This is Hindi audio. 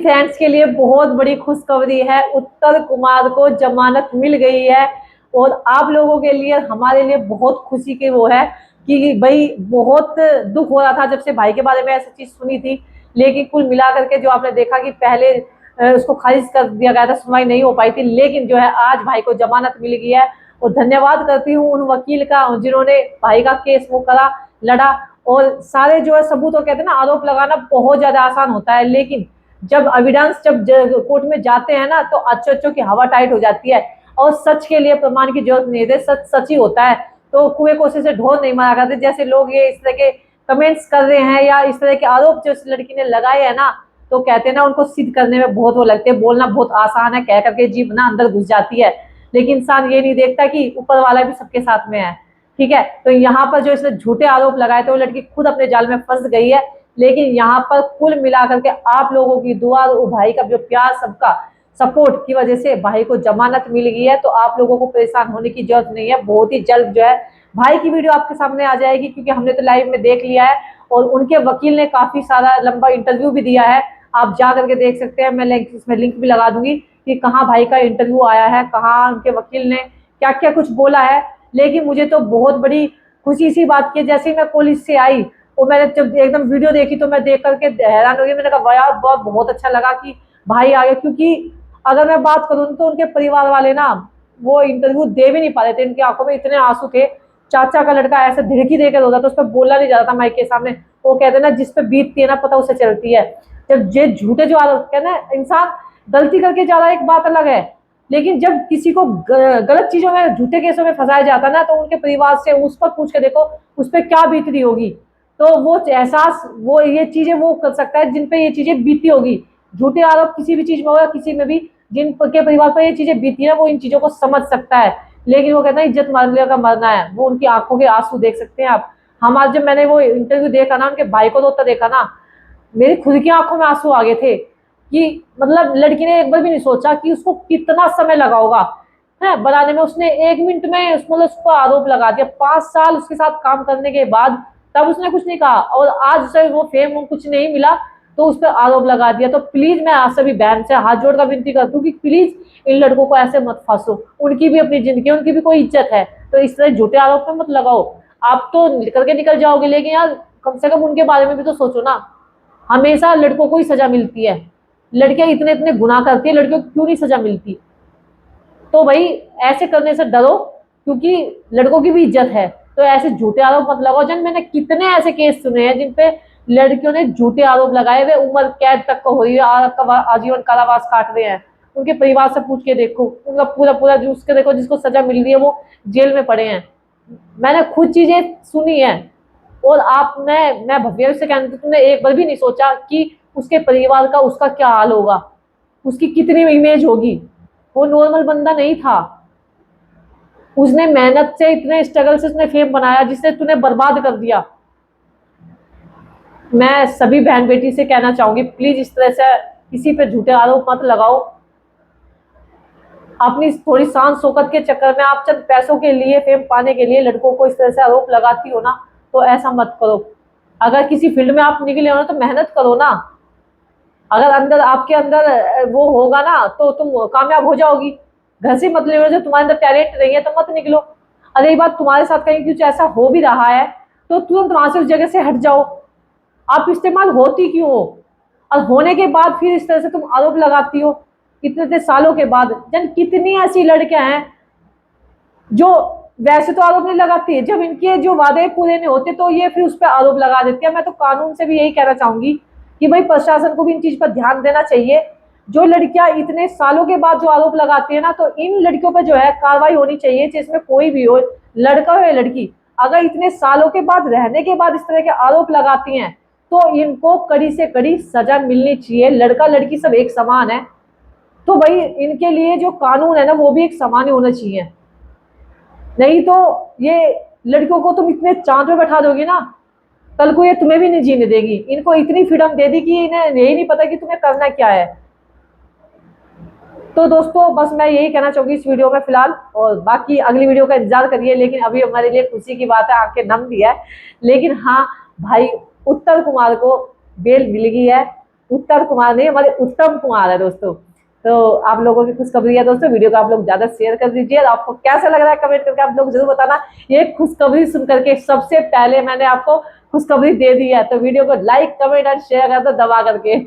फैंस के लिए बहुत बड़ी खुशखबरी है। उत्तर कुमार को जमानत मिल गई है और आप लोगों के लिए, हमारे लिए बहुत खुशी की वो है कि भाई बहुत दुख हो रहा था जब से भाई के बारे में ऐसी चीज सुनी थी। लेकिन कुल मिला करके जो आपने देखा कि पहले उसको खारिज कर दिया गया था, सुनवाई नहीं हो पाई थी, लेकिन जो है आज भाई को जमानत मिल गई है। और धन्यवाद करती हूँ उन वकील का जिन्होंने भाई का केस वो करा, लड़ा। और सारे जो है सबूत, कहते हैं ना, आरोप लगाना बहुत ज्यादा आसान होता है, लेकिन जब एविडेंस जब कोर्ट में जाते हैं ना तो अच्छों की हवा टाइट हो जाती है। और सच के लिए प्रमाण की जरूरत नहीं है, सच सच ही होता है। तो कुएं कोसे से ढोर नहीं मारा करते। जैसे लोग ये इस तरह के कमेंट्स कर रहे हैं या इस तरह के आरोप जो इस लड़की ने लगाए हैं ना, तो कहते हैं ना उनको सिद्ध करने में बहुत वो लगते हैं। बोलना बहुत आसान है, कह करके जीभ ना अंदर घुस जाती है, लेकिन इंसान ये नहीं देखता कि ऊपर वाला भी सबके साथ में है। ठीक है, तो यहाँ पर जो इसने झूठे आरोप लगाए थे वो लड़की खुद अपने जाल में फंस गई है। लेकिन यहाँ पर कुल मिलाकर के आप लोगों की दुआ और भाई का जो प्यार, सबका सपोर्ट की वजह से भाई को जमानत मिल गई है। तो आप लोगों को परेशान होने की जरूरत नहीं है। बहुत ही जल्द जो है भाई की वीडियो आपके सामने आ जाएगी, क्योंकि हमने तो लाइव में देख लिया है और उनके वकील ने काफी सारा लंबा इंटरव्यू भी दिया है। आप जा करके देख सकते हैं, मैं इसमें लिंक भी लगा दूंगी कि कहाँ भाई का इंटरव्यू आया है, कहाँ उनके वकील ने क्या क्या कुछ बोला है। लेकिन मुझे तो बहुत बड़ी खुशी सी बात की, जैसे ही मैं पुलिस से आई और मैंने जब एकदम वीडियो देखी तो मैं देख करके हैरान हो गई। मैंने कहा यार बहुत अच्छा लगा कि भाई आ गए, क्योंकि अगर मैं बात करूँ तो उनके परिवार वाले ना वो इंटरव्यू दे भी नहीं पा रहे थे। इनकी आंखों में इतने आंसू थे। चाचा का लड़का ऐसे धिड़की देकर रोता था, उस पर बोला नहीं जाता था माइक के सामने। वो कहते ना जिस पे बीतती है ना पता उसे चलती है। जब ये झूठे जो आरोप है ना, इंसान गलती करके जा रहा है एक बात अलग है, लेकिन जब किसी को गलत चीजों में, झूठे केसों में फंसाया जाता है ना, तो उनके परिवार से उस पर पूछ के देखो उस पर क्या बीत रही होगी। तो वो एहसास, वो ये चीजें वो कर सकता है जिन पे ये चीजें बीती होगी। झूठे आरोप किसी भी चीज में होगा, किसी में भी जिनके परिवार पर ये चीजें बीती है वो इन चीजों को समझ सकता है। लेकिन वो कहता है इज्जत मरने का मरना है, वो उनकी आंखों के आंसू देख सकते हैं आप। हमारे जब मैंने वो इंटरव्यू देखा ना, उनके भाई को रोता देखा ना, मेरी खुद की आंखों में आंसू आ गए थे कि मतलब लड़की ने एक बार भी नहीं सोचा कि उसको कितना समय लगा होगा है बनाने में। उसने 1 मिनट में मतलब उस पर आरोप लगा दिया। 5 साल उसके साथ काम करने के बाद तब उसने कुछ नहीं कहा, और आज से वो फेम कुछ नहीं मिला तो उस पर आरोप लगा दिया। तो प्लीज मैं आज सभी बहन से हाथ जोड़कर विनती करती हूँ कि प्लीज इन लड़कों को ऐसे मत फंसो। उनकी भी अपनी जिंदगी है, उनकी भी कोई इज्जत है, तो इस तरह झूठे आरोप में मत लगाओ। आप तो निकल के निकल जाओगे, लेकिन यार कम से कम उनके बारे में भी तो सोचो ना। हमेशा लड़कों को ही सजा मिलती है, लड़कियां इतने इतने गुनाह करती है, लड़कियों को क्यों नहीं सजा मिलती। तो भाई ऐसे करने से डरो, क्योंकि लड़कों की भी इज्जत है। तो ऐसे झूठे आरोप मत लगाओ। जन मैंने कितने ऐसे केस सुने हैं जिनपे लड़कियों ने झूठे आरोप लगाए हुए, उम्र कैद तक को हुई है, आजीवन कारावास काट रहे हैं। उनके परिवार से पूछ के देखो, उनका पूरा पूरा जो उसके देखो जिसको सजा मिल रही है वो जेल में पड़े हैं। मैंने खुद चीजें सुनी है। और आपने, मैं भव्य से कहती हूँ, तुमने एक बार भी नहीं सोचा कि उसके परिवार का उसका क्या हाल होगा, उसकी कितनी इमेज होगी। वो नॉर्मल बंदा नहीं था। उसने मेहनत से, इतने स्ट्रगल से उसने फेम बनाया जिसने तूने बर्बाद कर दिया। मैं सभी बहन बेटी से कहना चाहूंगी, प्लीज इस तरह से किसी पे झूठे आरोप मत लगाओ। अपनी थोड़ी शान शौकत के चक्कर में आप चंद पैसों के लिए, फेम पाने के लिए लड़कों को इस तरह से आरोप लगाती हो ना, तो ऐसा मत करो। अगर किसी फील्ड में आप निकले हो ना तो मेहनत करो ना। अगर अंदर आपके अंदर वो होगा ना तो तुम कामयाब हो जाओगी। घर से मत निकलो, जो तुम्हारे अंदर टैलेंट नहीं है तो मत निकलो। अगर एक बात तुम्हारे साथ कहीं कुछ ऐसा हो भी रहा है तो तुरंत वहां से उस जगह से हट जाओ। आप इस्तेमाल होती क्यों हो, और होने के बाद फिर इस तरह से तुम आरोप लगाती हो इतने इतने सालों के बाद। जन कितनी ऐसी लड़कियां हैं जो वैसे तो आरोप नहीं लगाती है, जब इनके जो वादे पूरे नहीं होते तो ये फिर उस पर आरोप लगा देती है। मैं तो कानून से भी यही कहना चाहूंगी कि भाई प्रशासन को भी इन चीज पर ध्यान देना चाहिए। जो लड़कियां इतने सालों के बाद जो आरोप लगाती है ना, तो इन लड़कियों पर जो है कार्रवाई होनी चाहिए, जिसमें कोई भी हो, लड़का हो या लड़की। अगर इतने सालों के बाद रहने के बाद इस तरह के आरोप लगाती हैं तो इनको कड़ी से कड़ी सजा मिलनी चाहिए। लड़का लड़की सब एक समान है, तो भाई इनके लिए जो कानून है ना वो भी एक समान ही होना चाहिए। नहीं तो ये लड़कियों को तुम इतने चांद पे बैठा दोगी ना, कल को ये तुम्हें भी नहीं जीने देगी। इनको इतनी फ्रीडम दे दी कि इन्हें यही नहीं पता कि तुम्हें करना क्या है। तो दोस्तों बस मैं यही कहना चाहूंगी इस वीडियो में फिलहाल, और बाकी अगली वीडियो का इंतजार करिए। लेकिन अभी हमारे लिए खुशी की बात है, आंखें नम भी है। लेकिन हाँ, भाई उत्तर कुमार को बेल मिल गई है उत्तर कुमार नहीं, हमारे उत्तम कुमार है दोस्तों। तो आप लोगों की खुशखबरी है दोस्तों, वीडियो को आप लोग ज्यादा शेयर कर दीजिए। और आपको कैसा लग रहा है कमेंट करके आप लोग जरूर बताना। ये खुशखबरी सुन करके सबसे पहले मैंने आपको खुशखबरी दे दी है, तो वीडियो को लाइक कमेंट और शेयर कर दो दबा करके।